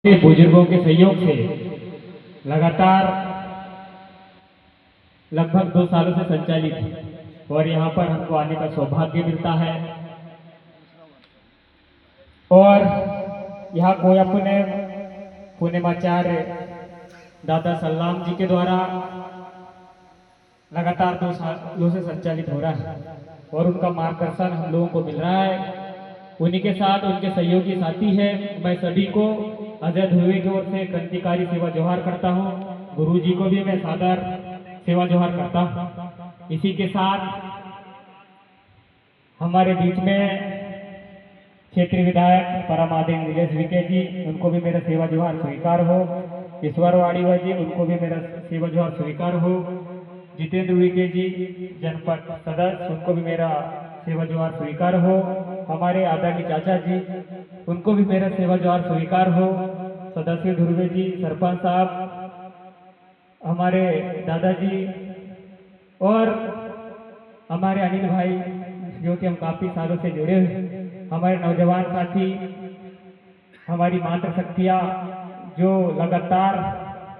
बुजुर्गों के सहयोग से लगातार लगभग 2 सालों से संचालित है और यहाँ पर हमको आने का सौभाग्य मिलता है। और यहाँ कोई अपने पुण्यमाचार्य दादा सल्लाम जी के द्वारा लगातार 2 सालों से संचालित हो रहा है और उनका मार्गदर्शन हम लोगों को मिल रहा है। उन्हीं के साथ उनके सहयोगी साथी है। मैं सभी को अजय ध्रुवे की ओर से क्रांतिकारी सेवा जोहार करता हूँ। गुरु जी को भी मैं सादर सेवा जोहार करता हूँ। इसी के साथ हमारे बीच में क्षेत्रीय विधायक परम आदरणीय नीलेश विके जी, उनको भी मेरा सेवा जोहार स्वीकार हो। ईश्वर वाड़ीवा जी, उनको भी मेरा सेवा जोहार स्वीकार हो। जितेंद्र विके जी जनपद सदस्य, उनको भी मेरा सेवा जोहार स्वीकार हो। हमारे आदरणीय चाचा जी, उनको भी मेरा सेवा जोहार स्वीकार हो। सदस्य ध्रुवे जी, सरपंच साहब, हमारे दादाजी और हमारे अनिल भाई जो कि हम काफी सालों से जुड़े हुए, हमारे नौजवान साथी, हमारी मातृ शक्तियाँ जो लगातार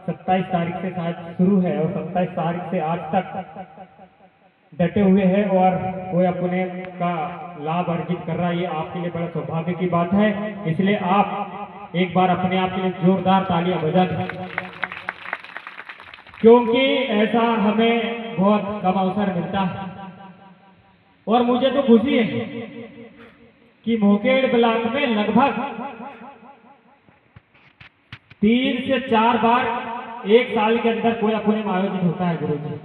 27 तारीख से शायद शुरू है और 27 तारीख से आज तक डटे हुए हैं और कोई अपने का लाभ अर्जित कर रहा है। ये आपके लिए बड़ा सौभाग्य की बात है। इसलिए आप एक बार अपने आप के लिए जोरदार तालियां बजा दें, क्योंकि ऐसा हमें बहुत कम अवसर मिलता है। और मुझे तो खुशी है कि मोकेड़ ब्लॉक में लगभग 3 से 4 बार एक साल के अंदर कोई अपने में आयोजित होता है गुरु जी।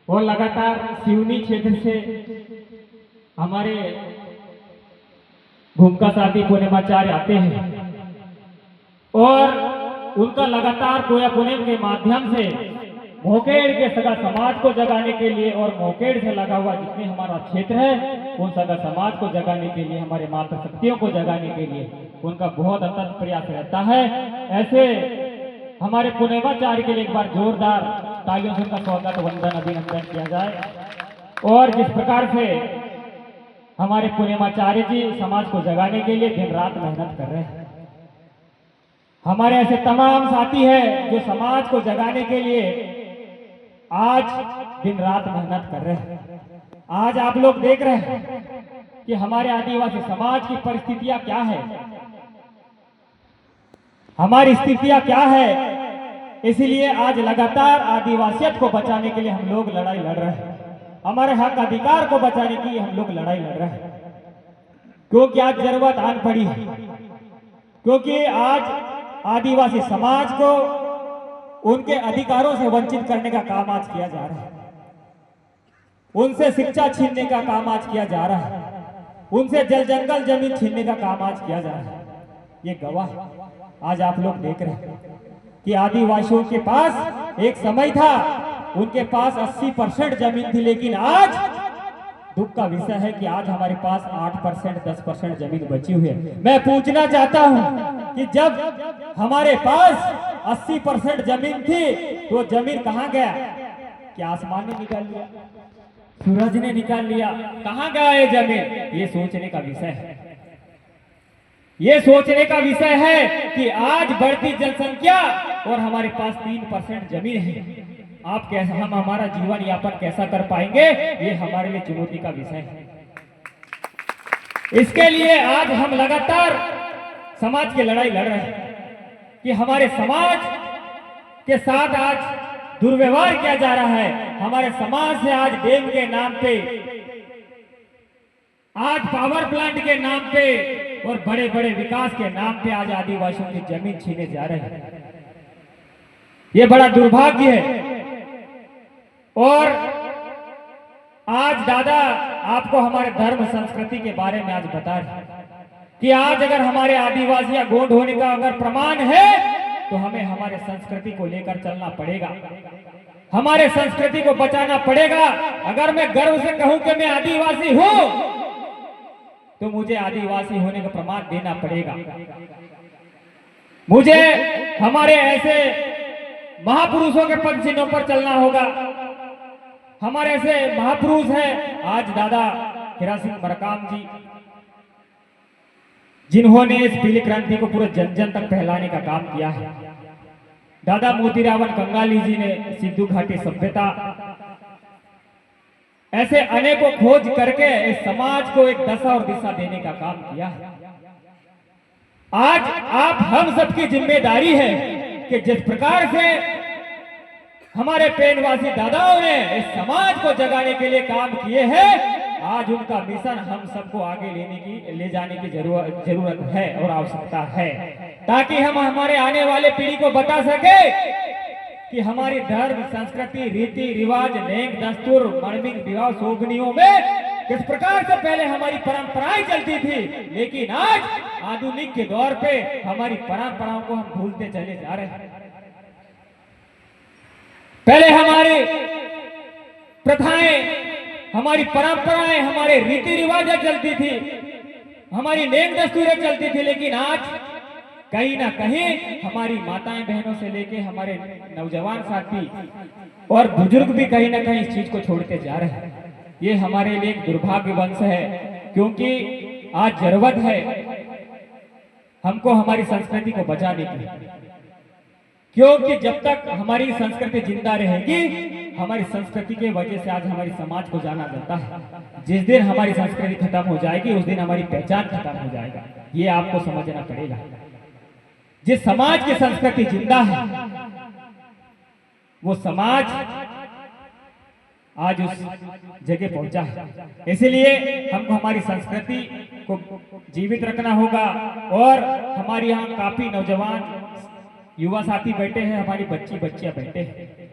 और लगातार सिवनी क्षेत्र से हमारे भूमिका साथी पूर्णिमाचार्य आते हैं और उनका लगातार कोया पुनेम के माध्यम से मोकेड़ के सगा समाज को जगाने के लिए और मोकेड़ से लगा हुआ जितने हमारा क्षेत्र है उन सगा समाज को जगाने के लिए, हमारे मातृ शक्तियों को जगाने के लिए उनका बहुत अथक प्रयास रहता है। ऐसे हमारे पुण्यमाचार्य के लिए एक बार जोरदार तालियों से उनका स्वागत, वंदन, अभिनंदन किया जाए। और जिस प्रकार से हमारे पुण्यमाचार्य जी समाज को जगाने के लिए दिन रात मेहनत कर रहे हैं, हमारे ऐसे तमाम साथी हैं जो समाज को जगाने के लिए आज दिन रात मेहनत कर रहे हैं। आज आप लोग देख रहे हैं कि हमारे आदिवासी समाज की परिस्थितियां क्या है, हमारी स्थितियां क्या है। इसलिए आज लगातार आदिवासियत को बचाने के लिए हम लोग लड़ाई लड़ रहे हैं, हमारे हक अधिकार को बचाने के लिए हम लोग लड़ाई लड़ रहे हैं। क्योंकि आज जरूरत आन पड़ी है, क्योंकि आज आदिवासी समाज को उनके अधिकारों से वंचित करने का काम आज किया जा रहा है, उनसे शिक्षा छीनने का काम आज किया जा रहा है, उनसे जल जंगल जमीन छीनने का काम आज किया जा रहा है। ये गवाह आज आप लोग देख रहे हैं कि आदिवासियों के पास एक समय था उनके पास 80% जमीन थी, लेकिन आज दुख का विषय है कि आज हमारे पास 8% 10% जमीन बची हुई है। मैं पूछना चाहता हूं कि जब हमारे पास 80% जमीन थी तो जमीन कहां गया? क्या आसमान ने निकाल लिया? सूरज ने निकाल लिया? कहां गया ये जमीन? ये सोचने का विषय है। ये सोचने का विषय है कि आज बढ़ती जनसंख्या और हमारे पास 3% जमीन है, आप कैसा, हम हमारा जीवन यापन कैसा कर पाएंगे? ये हमारे लिए चुनौती का विषय है। इसके लिए आज हम लगातार समाज की लड़ाई लड़ रहे हैं कि हमारे समाज के साथ आज दुर्व्यवहार किया जा रहा है। हमारे समाज से आज डैम के नाम पे, आज पावर प्लांट के नाम पे और बड़े बड़े विकास के नाम पे आज आदिवासियों की जमीन छीने जा रहे हैं। ये बड़ा दुर्भाग्य है। और आज दादा आपको हमारे धर्म संस्कृति के बारे में आज बता रहे हैं कि आज अगर हमारे आदिवासी या गोंड होने का अगर प्रमाण है तो हमें हमारे संस्कृति को लेकर चलना पड़ेगा, हमारे संस्कृति को बचाना पड़ेगा। अगर मैं गर्व से कहूं कि मैं आदिवासी हूं तो मुझे आदिवासी होने का प्रमाण देना पड़ेगा। मुझे हमारे ऐसे महापुरुषों के पद चिन्हों पर चलना होगा। हमारे ऐसे महापुरुष हैं आज दादा हीरा सिंह मरकाम जी, जिन्होंने इस पीली क्रांति को पूरे जन जन तक फैलाने का काम किया है। दादा मोतीराम कंगाली जी ने सिंधु घाटी सभ्यता, ऐसे अनेकों खोज करके इस समाज को एक दशा और दिशा देने का काम किया है। आज आप हम सबकी जिम्मेदारी है कि जिस प्रकार से हमारे पेनवासी दादाओं ने इस समाज को जगाने के लिए काम किए हैं, आज उनका मिशन हम सबको आगे ले जाने की जरूरत है और आवश्यकता है, ताकि हम हमारे आने वाले पीढ़ी को बता सके कि हमारी धर्म, संस्कृति, रीति रिवाज, नेक दस्तूर, मर्मिक विवाह शोभनियों में किस प्रकार से पहले हमारी परंपराएं चलती थी, लेकिन आज आधुनिक के दौर पे हमारी परंपराओं को हम भूलते चले जा रहे हैं। पहले हमारी प्रथाएं, हमारी परंपराएं, हमारे रीति रिवाज चलती थी, हमारी नेक दस्तूरें चलती थी, लेकिन आज कहीं ना कहीं हमारी माताएं बहनों से लेके हमारे नौजवान साथी और बुजुर्ग भी कहीं ना कहीं इस चीज को छोड़ते जा रहे हैं। ये हमारे लिए एक दुर्भाग्य वंश है, क्योंकि आज जरूरत है हमको हमारी संस्कृति को बचाने की, क्योंकि जब तक हमारी संस्कृति जिंदा रहेगी, हमारी संस्कृति के वजह से आज हमारी समाज को जाना जाता है। जिस दिन हमारी संस्कृति खत्म हो जाएगी, उस दिन हमारी पहचान खत्म हो जाएगा। ये आपको समझना पड़ेगा। जिस समाज की संस्कृति जिंदा है, वो समाज आज उस जगह पहुंचा है। इसलिए हमको हमारी संस्कृति को जीवित रखना होगा। और हमारे यहाँ काफी नौजवान युवा साथी बैठे हैं, हमारी बच्चियां बैठे हैं।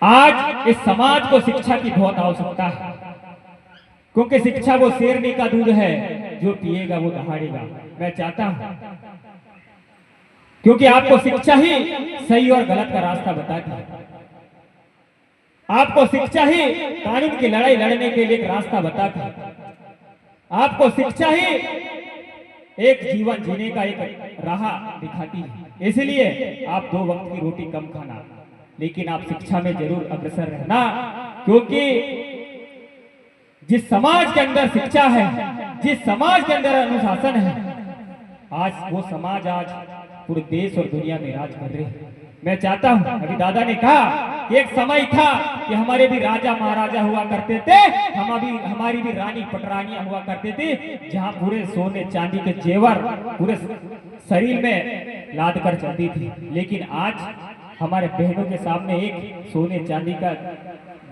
आज इस समाज को शिक्षा की बहुत आवश्यकता है, क्योंकि शिक्षा वो शेरनी का दूध है, जो पिएगा वो दहाड़ेगा। मैं चाहता हूं, क्योंकि आपको शिक्षा ही सही और गलत का रास्ता बताती है। आपको शिक्षा ही कानून की लड़ाई लड़ने के लिए एक रास्ता बताती है। आपको शिक्षा ही एक जीवन जीने का एक राह दिखाती है। इसलिए आप 2 वक्त की रोटी कम खाना, लेकिन आप शिक्षा में जरूर अग्रसर रहना, क्योंकि जिस समाज के अंदर शिक्षा है, जिस समाज के अंदर अनुशासन है, आज वो समाज आज पूरे देश और दुनिया में राज कर रहे हैं। मैं चाहता हूं, अभी दादा ने कहा कि एक समय था कि हमारे भी राजा महाराजा हुआ करते थे, हमारी भी रानी पटरानियां हुआ करती थी, जहां पूरे सोने चांदी के जेवर पूरे शरीर में लाद कर चलती थी। लेकिन आज हमारे बहनों के सामने एक सोने चांदी का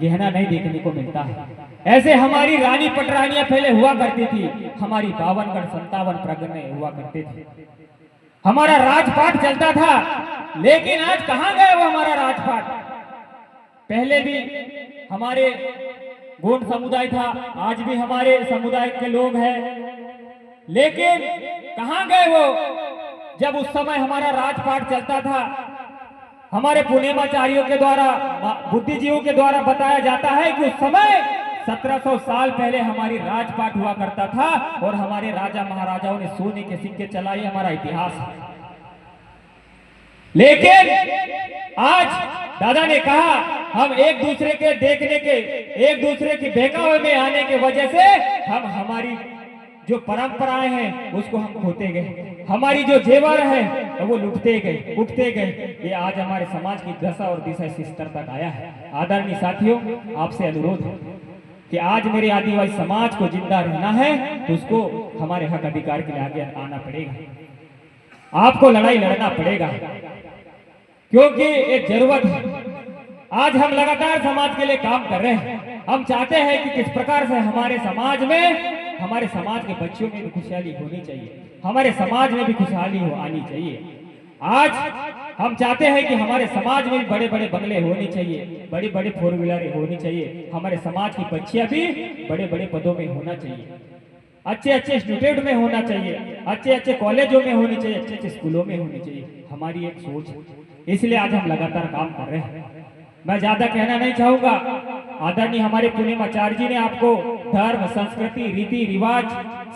गहना नहीं देखने को मिलता है। ऐसे हमारी रानी पटरानियां पहले हुआ करती थी, हमारी 52 57 प्रगने हुआ करते थे, हमारा राजपाट चलता था। लेकिन आज कहां गए वो हमारा राजपाट? पहले भी हमारे गोंड समुदाय था, आज भी हमारे समुदाय के लोग हैं, लेकिन कहां गए वो? जब उस समय हमारा राजपाट चलता था, हमारे पुणेमाचार्यों के द्वारा, बुद्धिजीवियों के द्वारा बताया जाता है कि उस समय 1700 साल पहले हमारी राजपाट हुआ करता था और हमारे राजा महाराजाओं ने सोने के सिक्के चलाए। हमारा इतिहास है। लेकिन आज दादा ने कहा, हम एक दूसरे के देखने के, एक दूसरे की बहकावे में आने की वजह से हम हमारी जो परंपराएं हैं उसको हम खोते गए, हमारी जो जेवर है वो लुटते गए, उठते गए। ये आज हमारे समाज की दशा और दिशा इस स्तर तक आया है। आदरणीय साथियों, आपसे अनुरोध है कि आज मेरे आदिवासी समाज को जिंदा रहना है, तो उसको हमारे हक अधिकार के लिए आगे आना पड़ेगा। आपको लड़ाई लड़ना पड़ेगा, क्योंकि एक जरूरत है। आज हम लगातार समाज के लिए काम कर रहे हैं। हम चाहते हैं कि किस प्रकार से हमारे समाज में, हमारे समाज के बच्चों में भी खुशहाली होनी चाहिए, हमारे समाज में भी खुशहाली आनी चाहिए। आज हम चाहते हैं कि हमारे समाज में बड़े बड़े बंगले होने चाहिए, बड़ी बड़ी 4 व्हीलर होनी चाहिए, हमारे समाज की बच्चियां भी बड़े बड़े पदों में होना चाहिए, अच्छे अच्छे इंस्टीट्यूट में होना चाहिए, अच्छे अच्छे कॉलेजों में होनी चाहिए, अच्छे अच्छे स्कूलों में होनी चाहिए। हमारी एक सोच है, इसलिए आज हम लगातार काम कर रहे हैं। मैं ज्यादा कहना नहीं चाहूंगा। आदरणीय हमारे पुणेमाचार्य जी ने आपको धर्म, संस्कृति, रीति रिवाज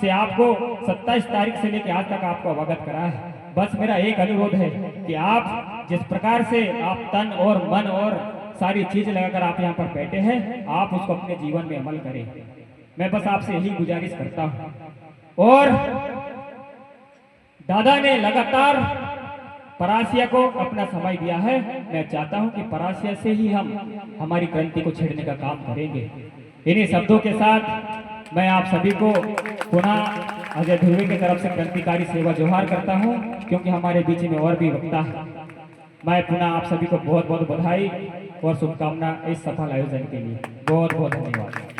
से आपको 27 तारीख से लेकर आज तक आपको अवगत करा है। बस मेरा एक अनुरोध है कि आप जिस प्रकार से आप तन और मन और सारी चीज लगाकर आप यहाँ पर बैठे हैं, आप उसको अपने जीवन में अमल करें। मैं बस आपसे यही गुजारिश करता हूँ। और दादा ने लगातार परासिया को अपना समय दिया है। मैं चाहता हूं कि परासिया से ही हम हमारी क्रांति को छेड़ने का काम करेंगे। इन्हीं शब्दों के साथ मैं आप सभी को पुनः अजय ध्रुवे की तरफ से क्रांतिकारी सेवा जोहार करता हूं, क्योंकि हमारे बीच में और भी वक्ता है। मैं पुनः आप सभी को बहुत बहुत बधाई और शुभकामना इस सफल आयोजन के लिए। बहुत बहुत धन्यवाद।